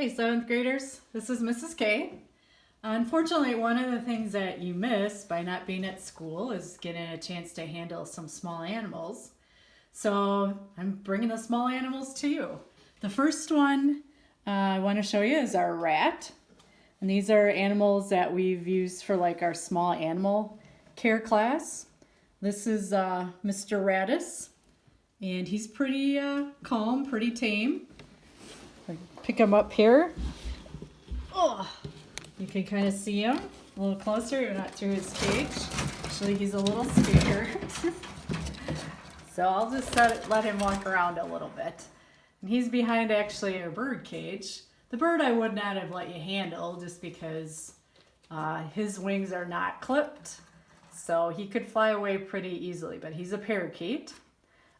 Hey, seventh graders, this is Mrs. K. Unfortunately, one of the things that you miss by not being at school is getting a chance to handle some small animals. So I'm bringing the small animals to you. The first one I want to show you is our rat. And these are animals that we've used for like our small animal care class. This is Mr. Radis, and he's pretty calm, pretty tame. Pick him up here. Oh, you can kind of see him a little closer. You're not through his cage. Actually, he's a little scared. So I'll just let him walk around a little bit. And he's behind actually a bird cage. The bird I would not have let you handle just because his wings are not clipped. So he could fly away pretty easily, but he's a parakeet.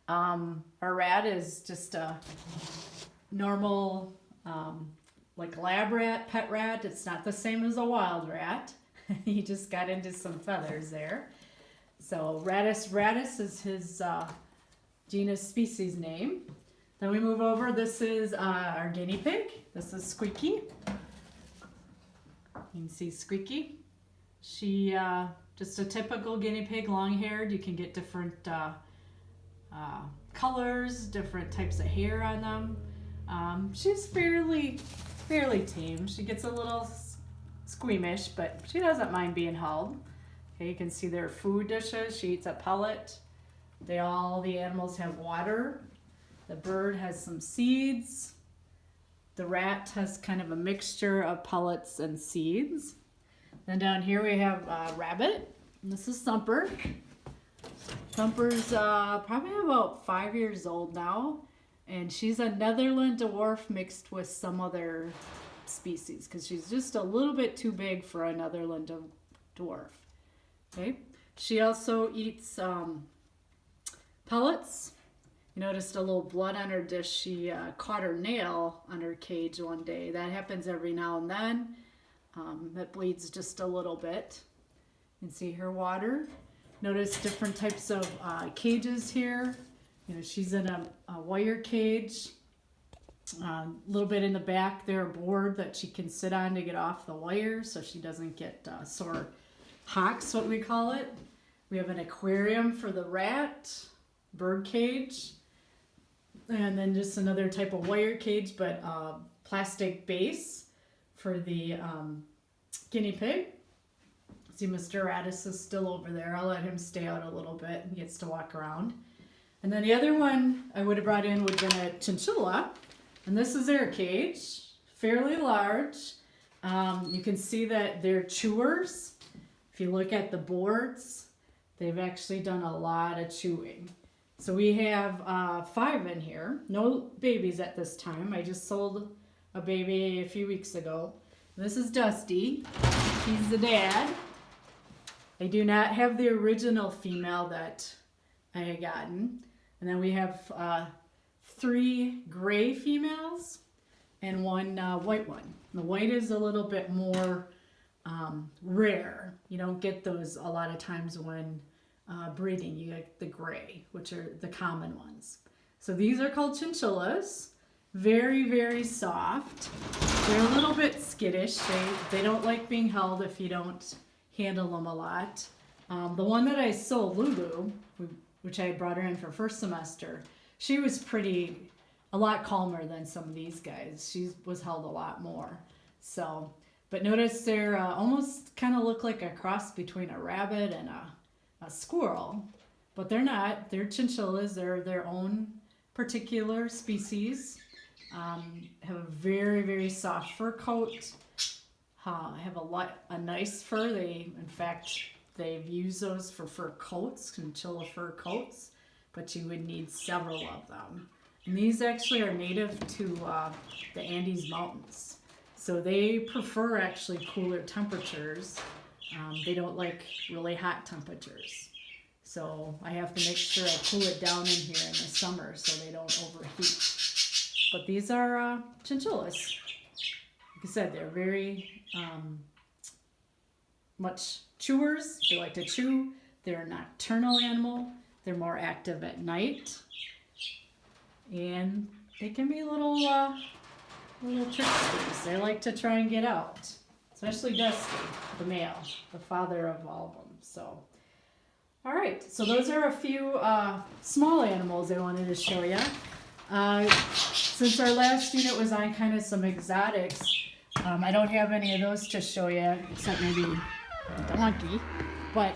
Our rat is just a normal like lab rat, pet rat. It's not the same as a wild rat. He just got into some feathers there. So Radis is his genus species name. Then we move over. This is our guinea pig. This is Squeaky. You can see Squeaky. She just a typical guinea pig, long-haired. You can get different colors, different types of hair on them. She's fairly tame. She gets a little squeamish, but she doesn't mind being held. Okay, you can see their food dishes. She eats a pellet. All the animals have water. The bird has some seeds. The rat has kind of a mixture of pellets and seeds. Then down here we have Rabbit. And this is Thumper. Thumper's probably about 5 years old now. And she's a Netherland dwarf mixed with some other species because she's just a little bit too big for a Netherland dwarf. Okay. She also eats pellets. You noticed a little blood on her dish. She caught her nail on her cage one day. That happens every now and then. That bleeds just a little bit. You can see her water. Notice different types of cages here. You know, she's in a wire cage. A little bit in the back there, a board that she can sit on to get off the wire so she doesn't get sore hocks, what we call it. We have an aquarium for the rat, bird cage, and then just another type of wire cage, but plastic base for the guinea pig. See, Mr. Radis is still over there. I'll let him stay out a little bit. He gets to walk around. And then the other one I would have brought in would have been a chinchilla. And this is their cage, fairly large. You can see that they're chewers. If you look at the boards, they've actually done a lot of chewing. So we have 5 in here. No babies at this time. I just sold a baby a few weeks ago. This is Dusty. He's the dad. I do not have the original female that I had gotten. And then we have 3 gray females and 1 white one. The white is a little bit more rare. You don't get those a lot of times when breeding. You get the gray, which are the common ones. So these are called chinchillas. Very, very soft. They're a little bit skittish. They don't like being held if you don't handle them a lot. The one that I sold, Lulu, which I brought her in for first semester, she was a lot calmer than some of these guys. She was held a lot more. So, but notice they're almost kind of look like a cross between a rabbit and a squirrel, but they're not. They're chinchillas. They're their own particular species. Have a very, very soft fur coat. Have a nice fur. In fact, they've used those for fur coats, chinchilla fur coats, but you would need several of them. And these actually are native to the Andes Mountains. So they prefer actually cooler temperatures. They don't like really hot temperatures. So I have to make sure I cool it down in here in the summer so they don't overheat. But these are chinchillas. Like I said, they're very much chewers. They like to chew. They're a nocturnal animal. They're more active at night. And they can be a little Little tricksters. They like to try and get out, especially Dusty, the male, the father of all of them. So, all right. So those are a few small animals I wanted to show you. Since our last unit was on kind of some exotics, I don't have any of those to show you except maybe a donkey. But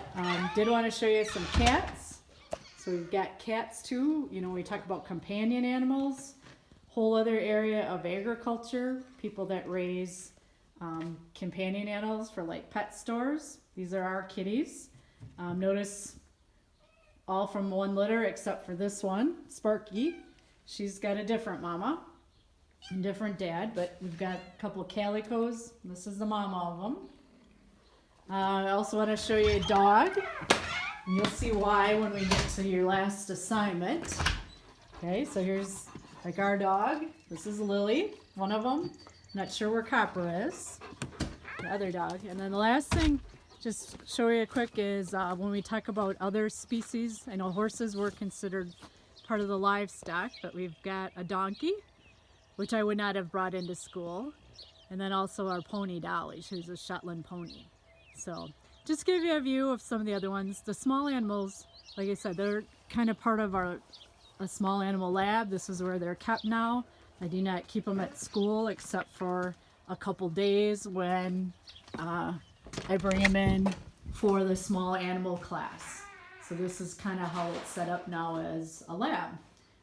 did want to show you some cats. So we've got cats too. You know, we talk about companion animals. Whole other area of agriculture. People that raise companion animals for like pet stores. These are our kitties. Notice all from one litter except for this one, Sparky. She's got a different mama and different dad, but we've got a couple of calicos. This is the mama of them. I also want to show you a dog. And you'll see why when we get to your last assignment. Okay, so here's like our dog. This is Lily, one of them. Not sure where Copper is, the other dog. And then the last thing, just show you quick, is when we talk about other species. I know horses were considered part of the livestock, but we've got a donkey, which I would not have brought into school. And then also our pony Dolly, she's a Shetland pony. So just give you a view of some of the other ones. The small animals, like I said, they're kind of part of a small animal lab. This is where they're kept now. I do not keep them at school except for a couple days when I bring them in for the small animal class. So this is kind of how it's set up now as a lab.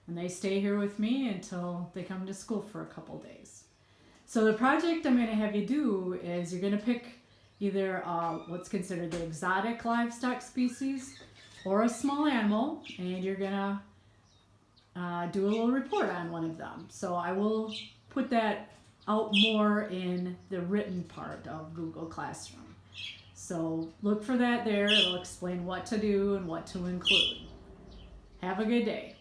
And they stay here with me until they come to school for a couple days. So the project I'm going to have you do is you're going to pick either what's considered the exotic livestock species or a small animal, and you're going to do a little report on one of them. So I will put that out more in the written part of Google Classroom. So look for that there. It'll explain what to do and what to include. Have a good day.